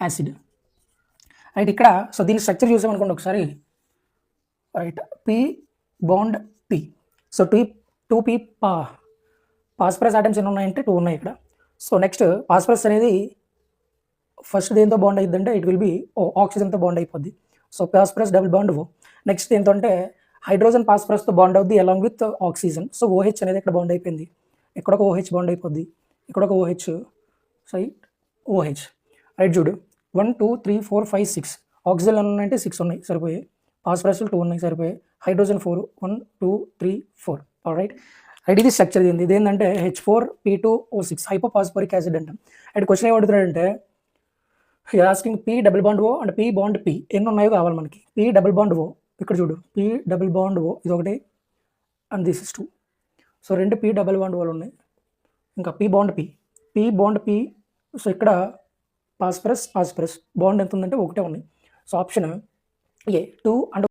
Acid. Right, ఇక్కడ so దీని structure చూసామనుకోండి ఒకసారి. Right, P bond P. So two P phosphorus atoms ఎన్ని ఉన్నాయంటే 2 ఉన్నాయి ఇక్కడ. సో నెక్స్ట్ ఫాస్ఫరస్ అనేది ఫస్ట్ దేంతో బాండ్ అయిద్దంటే ఇట్ విల్ బి ఆక్సిజన్తో బాండ్ అయిపోద్ది. So phosphorus double bond O. Next ఏంటంటే అంటే హైడ్రోజన్ ఫాస్ఫరస్తో బాండ్ అవుద్ది along with oxygen. So OH అనేది ఇక్కడ బాండ్ అయిపోయింది. ఇక్కడ ఒక OH బాండ్ అయిపోద్ది, ఇక్కడ ఒక OH, రైట్, OH. రైట్ చూడు, 1 2 3 4 5 6 ఆక్సిజన్ ఎన్ని ఉన్నాయంటే 6 ఉన్నాయి, సరిపోయాయి. ఫాస్ఫరస్ 2 ఉన్నాయి, సరిపోయాయి. హైడ్రోజన్ 4, 1 2 3 4. రైట్ రైట్, ఇది స్ట్రక్చర్. ఇది ఏంటంటే H4P2O6 హైపోఫాస్ఫోరిక్ యాసిడ్ అంటాం. అండ్ క్వశ్చన్ ఏమడుతున్నాడంటే asking P double bond O and P bond P ఎన్ని ఉన్నాయో కావాలి మనకి. P డబుల్ బాండ్ O ఇక్కడ చూడు, P డబుల్ బాండ్ O ఇది ఒకటి and this is 2. So 2 P double bond ఓలు ఉన్నాయి. ఇంకా P బాండ్ P. సో ఇక్కడ ఫాస్ఫరస్ బాండ్ ఎంత ఉందంటే ఒకటే ఉన్నాయి. So option A 2 and